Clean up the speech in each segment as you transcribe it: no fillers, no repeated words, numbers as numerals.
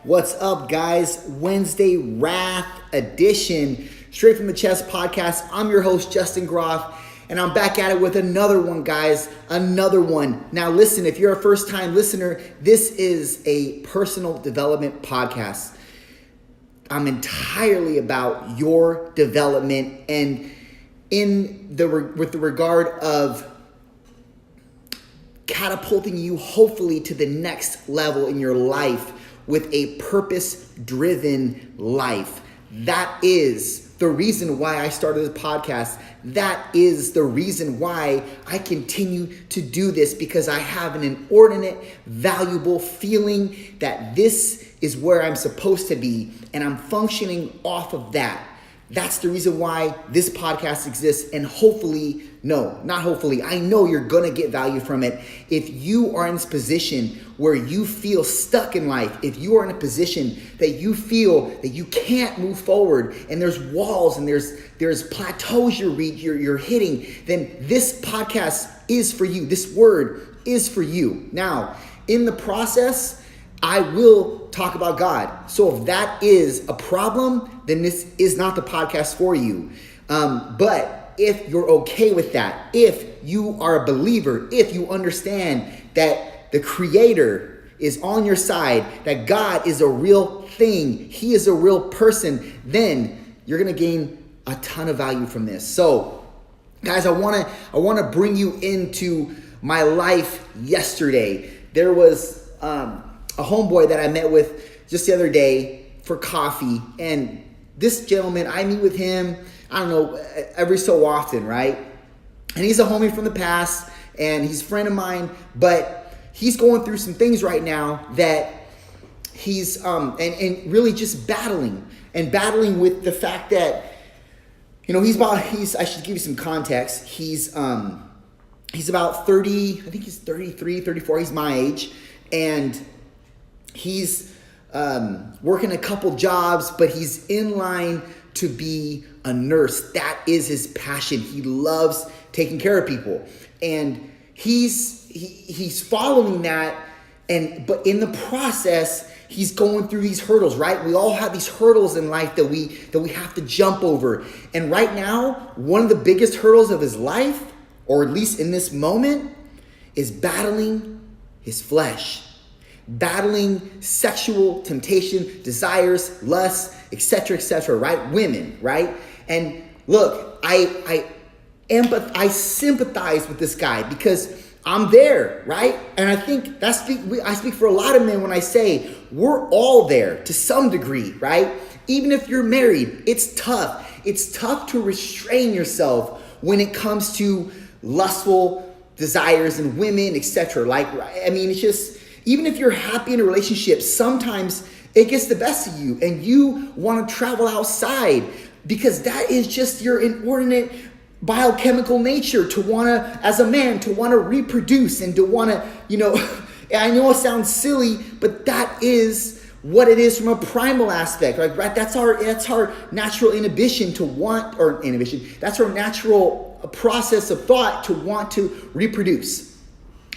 What's up, guys? Wednesday Wrath edition, straight from the chest podcast. I'm your host, Justin Groff, and I'm back at it with another one, guys. Another one. Now, listen, if you're a first-time listener, this is a personal development podcast. I'm entirely about your development, and with the regard of catapulting you, hopefully, to the next level in your life with a purpose-driven life. That is the reason why I started this podcast. That is the reason why I continue to do this, because I have an inordinate, valuable feeling that this is where I'm supposed to be, and I'm functioning off of that. That's the reason why this podcast exists, and hopefully, no, not hopefully, I know you're going to get value from it. If you are in this position where you feel stuck in life, if you are in a position that you feel that you can't move forward, and there's walls and there's plateaus you're hitting, then this podcast is for you. This word is for you. Now, in the process, I will talk about God. So if that is a problem, then this is not the podcast for you. But if you're okay with that, if you are a believer, if you understand that the Creator is on your side, that God is a real thing, He is a real person, then you're going to gain a ton of value from this. So, guys, I want to bring you into my life yesterday. There was a homeboy that I met with just the other day for coffee. And this gentleman, I meet with him, I don't know, every so often, right? And he's a homie from the past, and he's a friend of mine, but he's going through some things right now that he's, and really just battling with the fact that, you know, I should give you some context. He's about 30, I think he's 33, 34, he's my age, and he's working a couple jobs, but he's in line to be a nurse. That is his passion. He loves taking care of people, and he's following that. But in the process, he's going through these hurdles, right? We all have these hurdles in life that we have to jump over. And right now, one of the biggest hurdles of his life, or at least in this moment, is battling his flesh. Battling sexual temptation, desires, lusts, etc., right? Women, right? And look, I sympathize with this guy because I'm there, right? And I think I speak for a lot of men when I say we're all there to some degree, right? Even if you're married, it's tough. It's tough to restrain yourself when it comes to lustful desires in women, etc. It's just, even if you're happy in a relationship, sometimes it gets the best of you and you want to travel outside, because that is just your inordinate biochemical nature to want to, as a man, to want to reproduce and to want to, I know it sounds silly, but that is what it is from a primal aspect, right? That's our natural inhibition to want, or inhibition. That's our natural process of thought to want to reproduce.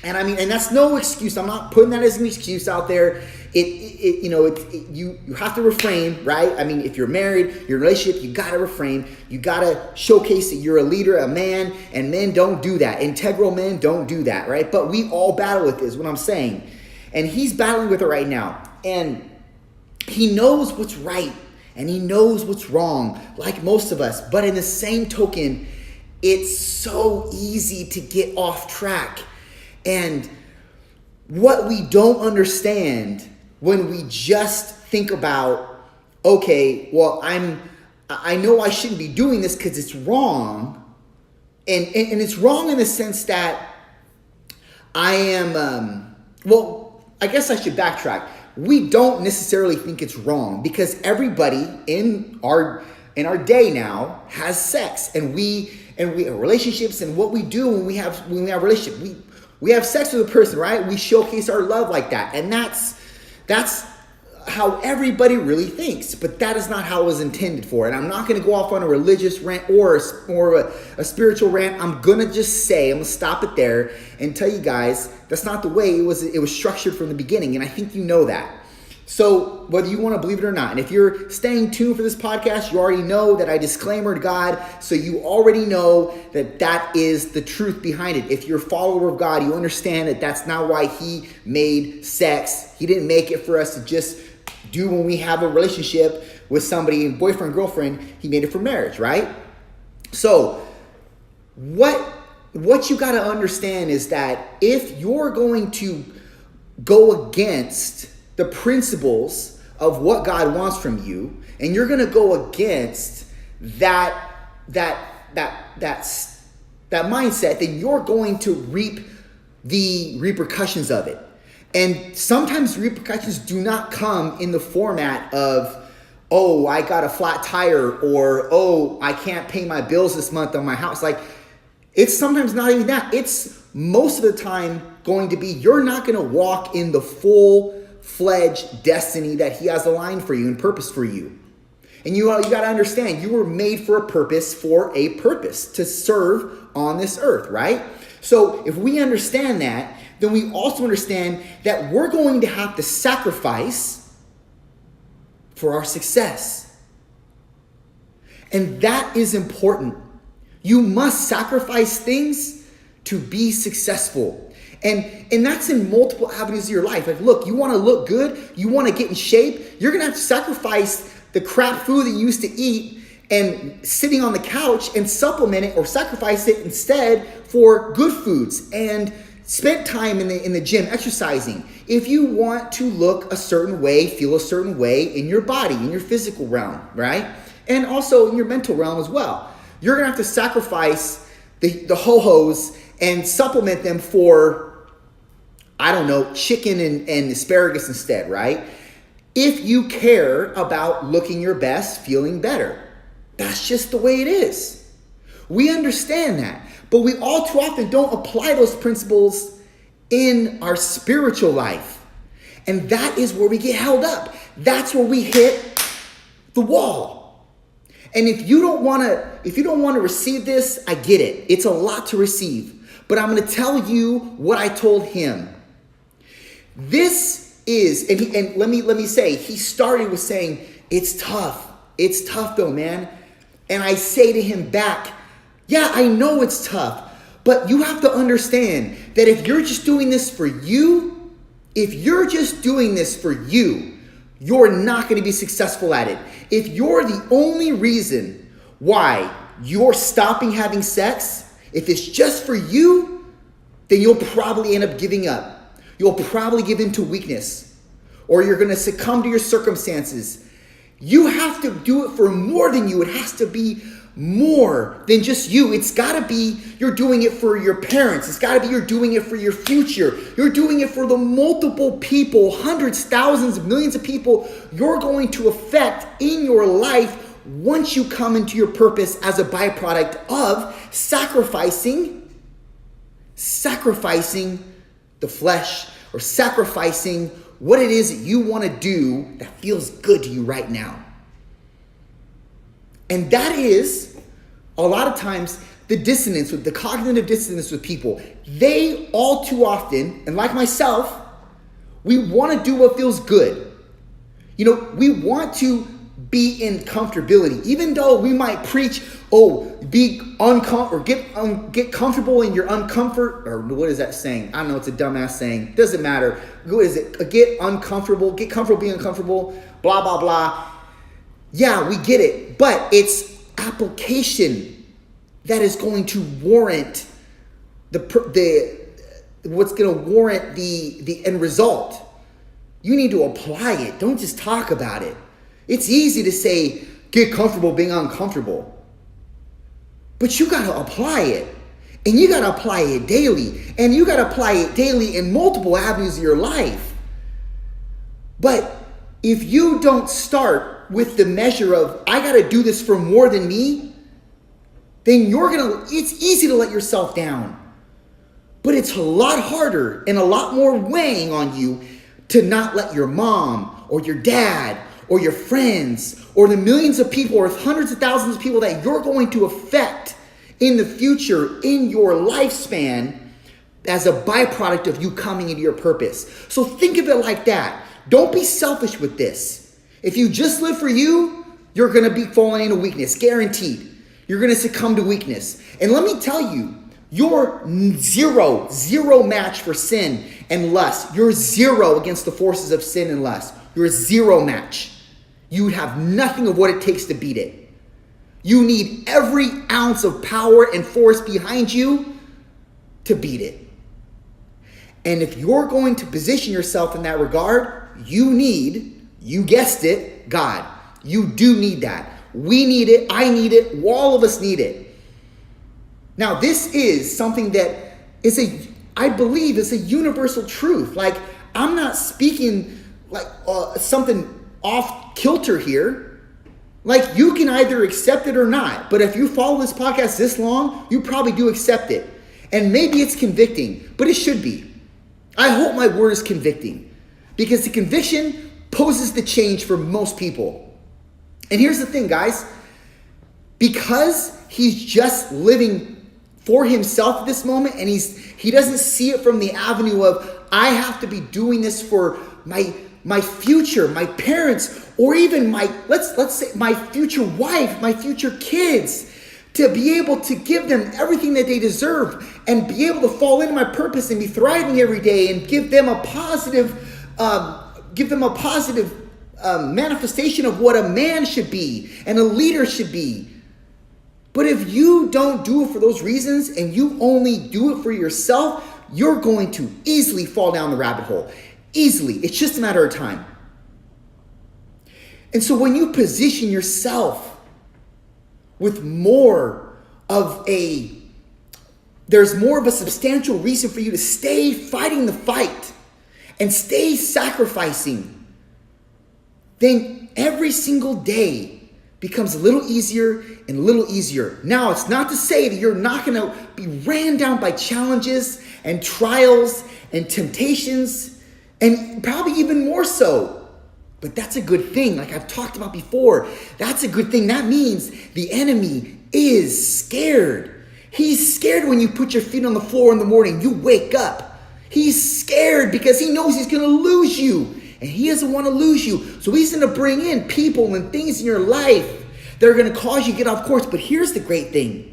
And that's no excuse. I'm not putting that as an excuse out there. You have to refrain, right? I mean, if you're married, you're in a relationship, you got to refrain. You got to showcase that you're a leader, a man, and men don't do that. Integral men don't do that, right? But we all battle with this, what I'm saying. And he's battling with it right now. And he knows what's right and he knows what's wrong, like most of us. But in the same token, it's so easy to get off track. And what we don't understand when we just think about, okay, well, I know I shouldn't be doing this because it's wrong. And it's wrong in the sense that I am, I guess I should backtrack. We don't necessarily think it's wrong, because everybody in our day now has sex, and we have relationships, and what we do when we have a relationship, we have sex with a person, right? We showcase our love like that. And that's how everybody really thinks. But that is not how it was intended for. And I'm not going to go off on a religious rant or a spiritual rant. I'm going to stop it there and tell you guys that's not the way it was structured from the beginning. And I think you know that. So whether you want to believe it or not, and if you're staying tuned for this podcast, you already know that I disclaimered God, so you already know that that is the truth behind it. If you're a follower of God, you understand that that's not why he made sex. He didn't make it for us to just do when we have a relationship with somebody, boyfriend, girlfriend. He made it for marriage, right? So what you got to understand is that if you're going to go against the principles of what God wants from you, and you're going to go against that mindset, then you're going to reap the repercussions of it. And sometimes repercussions do not come in the format of, oh, I got a flat tire, or, oh, I can't pay my bills this month on my house. Like, it's sometimes not even that. It's most of the time going to be, you're not going to walk in the full-fledged destiny that he has aligned for you and purpose for you. And you got to understand, you were made for a purpose, to serve on this earth, right? So if we understand that, then we also understand that we're going to have to sacrifice for our success. And that is important. You must sacrifice things to be successful. And that's in multiple avenues of your life. Like, look, you want to look good, you want to get in shape, you're going to have to sacrifice the crap food that you used to eat and sitting on the couch and supplement it or sacrifice it instead for good foods and spend time in the gym exercising. If you want to look a certain way, feel a certain way in your body, in your physical realm, right? And also in your mental realm as well. You're going to have to sacrifice the ho-hos and supplement them for, I don't know, chicken and asparagus instead, right? If you care about looking your best, feeling better. That's just the way it is. We understand that. But we all too often don't apply those principles in our spiritual life. And that is where we get held up. That's where we hit the wall. And if you don't want to receive this, I get it. It's a lot to receive. But I'm going to tell you what I told him. This is, and let me say, he started with saying, it's tough. It's tough though, man. And I say to him back, yeah, I know it's tough, but you have to understand that if you're just doing this for you, you're not going to be successful at it. If you're the only reason why you're stopping having sex, if it's just for you, then you'll probably end up giving up. You'll probably give in to weakness, or you're going to succumb to your circumstances. You have to do it for more than you. It has to be more than just you. It's got to be you're doing it for your parents. It's got to be you're doing it for your future. You're doing it for the multiple people, hundreds, thousands, millions of people you're going to affect in your life once you come into your purpose as a byproduct of sacrificing the flesh, or sacrificing what it is that you want to do that feels good to you right now. And that is a lot of times the cognitive dissonance with people. They all too often, and like myself, we want to do what feels good. We want to be in comfortability, even though we might preach, be uncomfortable, or get comfortable in your uncomfort, or what is that saying? I don't know. It's a dumbass saying. It doesn't matter. What is it? Get uncomfortable, get comfortable being uncomfortable, blah, blah, blah. Yeah, we get it, but it's application that is going to warrant what's going to warrant the end result. You need to apply it. Don't just talk about it. It's easy to say, get comfortable being uncomfortable. But you got to apply it. And you got to apply it daily. And you got to apply it daily in multiple avenues of your life. But if you don't start with the measure of, I got to do this for more than me, then it's easy to let yourself down. But it's a lot harder and a lot more weighing on you to not let your mom or your dad or your friends or the millions of people or hundreds of thousands of people that you're going to affect in the future in your lifespan as a byproduct of you coming into your purpose. So think of it like that. Don't be selfish with this. If you just live for you, you're going to be falling into weakness, guaranteed. You're going to succumb to weakness. And let me tell you, you're zero match for sin and lust. You're zero against the forces of sin and lust. You're a zero match. You have nothing of what it takes to beat it. You need every ounce of power and force behind you to beat it. And if you're going to position yourself in that regard, you guessed it, God. You do need that. We need it. I need it. All of us need it. Now, this is something that I believe is a universal truth. Like, I'm not speaking like something off kilter here. Like, you can either accept it or not. But if you follow this podcast this long, you probably do accept it. And maybe it's convicting, but it should be. I hope my word is convicting, because the conviction poses the change for most people. And here's the thing, guys. Because he's just living for himself at this moment, and he doesn't see it from the avenue of, I have to be doing this for my future, my parents, or even let's say my future wife, my future kids, to be able to give them everything that they deserve and be able to fall into my purpose and be thriving every day and give them a positive manifestation of what a man should be and a leader should be. But if you don't do it for those reasons and you only do it for yourself, you're going to easily fall down the rabbit hole. Easily. It's just a matter of time. And so when you position yourself with there's more of a substantial reason for you to stay fighting the fight and stay sacrificing, then every single day becomes a little easier and a little easier. Now, it's not to say that you're not going to be ran down by challenges and trials and temptations, and probably even more so. But that's a good thing. Like I've talked about before, that's a good thing. That means the enemy is scared. He's scared when you put your feet on the floor in the morning. You wake up. He's scared because he knows he's going to lose you. And he doesn't want to lose you. So he's going to bring in people and things in your life that are going to cause you to get off course. But here's the great thing.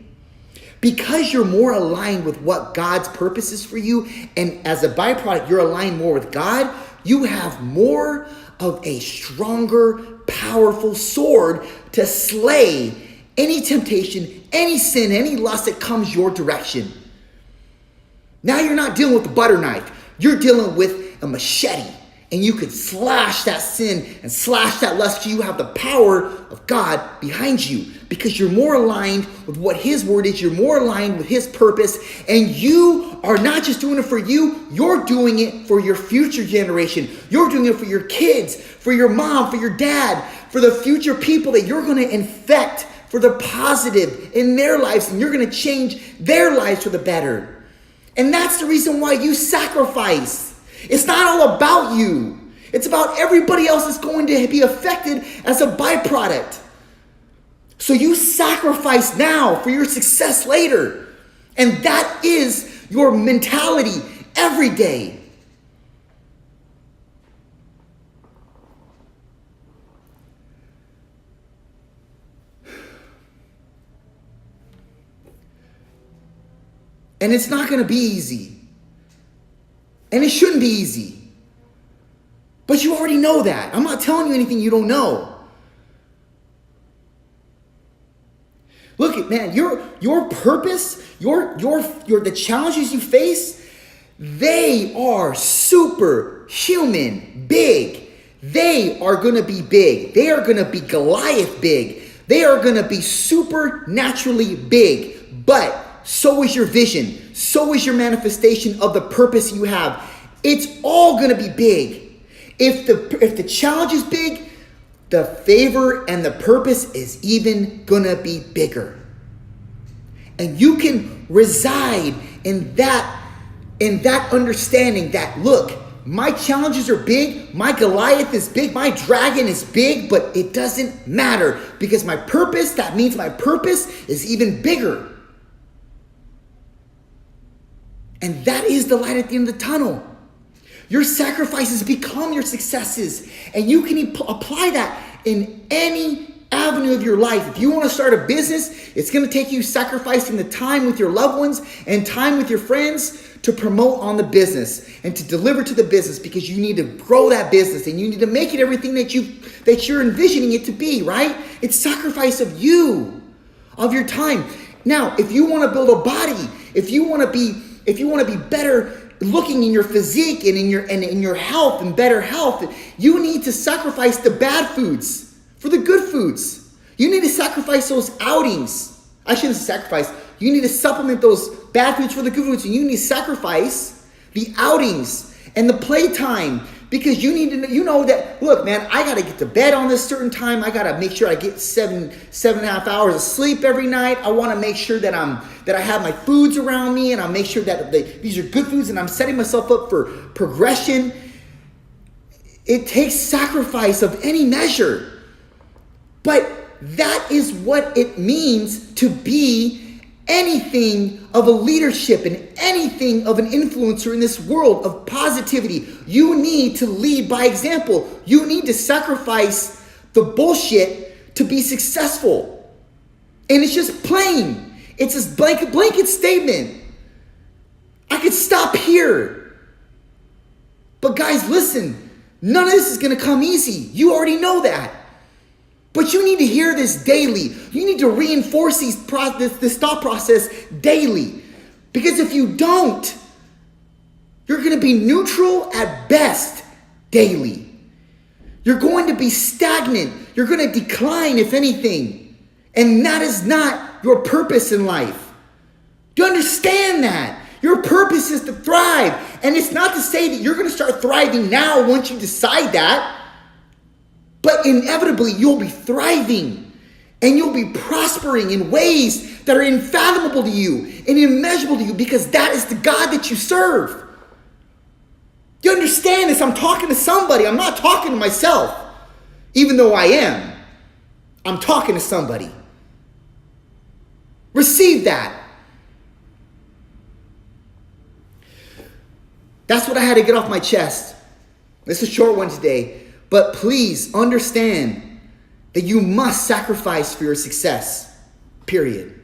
Because you're more aligned with what God's purpose is for you, and as a byproduct, you're aligned more with God, you have more of a stronger, powerful sword to slay any temptation, any sin, any lust that comes your direction. Now you're not dealing with a butter knife. You're dealing with a machete. And you can slash that sin and slash that lust because you have the power of God behind you. Because you're more aligned with what his word is. You're more aligned with his purpose. And you are not just doing it for you. You're doing it for your future generation. You're doing it for your kids, for your mom, for your dad, for the future people that you're going to infect for the positive in their lives. And you're going to change their lives for the better. And that's the reason why you sacrifice. It's not all about you. It's about everybody else that's going to be affected as a byproduct. So you sacrifice now for your success later. And that is your mentality every day. And it's not going to be easy. And it shouldn't be easy. But you already know that. I'm not telling you anything you don't know. Look, man, your purpose, the challenges you face, they are superhuman big. They are going to be big. They are going to be Goliath big. They are going to be supernaturally big. But so is your vision. So is your manifestation of the purpose you have. It's all going to be big. If the challenge is big, the favor and the purpose is even going to be bigger. And you can reside in that understanding that, look, my challenges are big, my Goliath is big, my dragon is big, but it doesn't matter because my purpose, that means my purpose is even bigger. And that is the light at the end of the tunnel. Your sacrifices become your successes. And you can apply that in any avenue of your life. If you want to start a business, it's going to take you sacrificing the time with your loved ones and time with your friends to promote on the business and to deliver to the business, because you need to grow that business and you need to make it everything that you're envisioning it to be, right? It's sacrifice of you, of your time. Now, if you want to build a body, if you want to be better looking in your physique and in your health and better health, you need to sacrifice the bad foods for the good foods. You need to sacrifice those outings. I shouldn't say sacrifice. You need to supplement those bad foods for the good foods. And you need to sacrifice the outings and the playtime, because you need to know that, look, man, I got to get to bed on this certain time. I got to make sure I get 7.5 hours of sleep every night. I want to make sure that I have my foods around me, and I'll make sure that these are good foods, and I'm setting myself up for progression. It takes sacrifice of any measure. But that is what it means to be anything of a leadership and anything of an influencer in this world of positivity. You need to lead by example. You need to sacrifice the bullshit to be successful. And it's just plain. It's this blanket statement. I could stop here. But guys, listen, none of this is going to come easy. You already know that. But you need to hear this daily. You need to reinforce this thought process daily. Because if you don't, you're going to be neutral at best daily. You're going to be stagnant. You're going to decline, if anything. And that is not your purpose in life. Do you understand that? Your purpose is to thrive. And it's not to say that you're going to start thriving now once you decide that. But inevitably, you'll be thriving and you'll be prospering in ways that are unfathomable to you and immeasurable to you, because that is the God that you serve. You understand this? I'm talking to somebody. I'm not talking to myself, even though I am. I'm talking to somebody. Receive that. That's what I had to get off my chest. This is a short one today. But please understand that you must sacrifice for your success, period.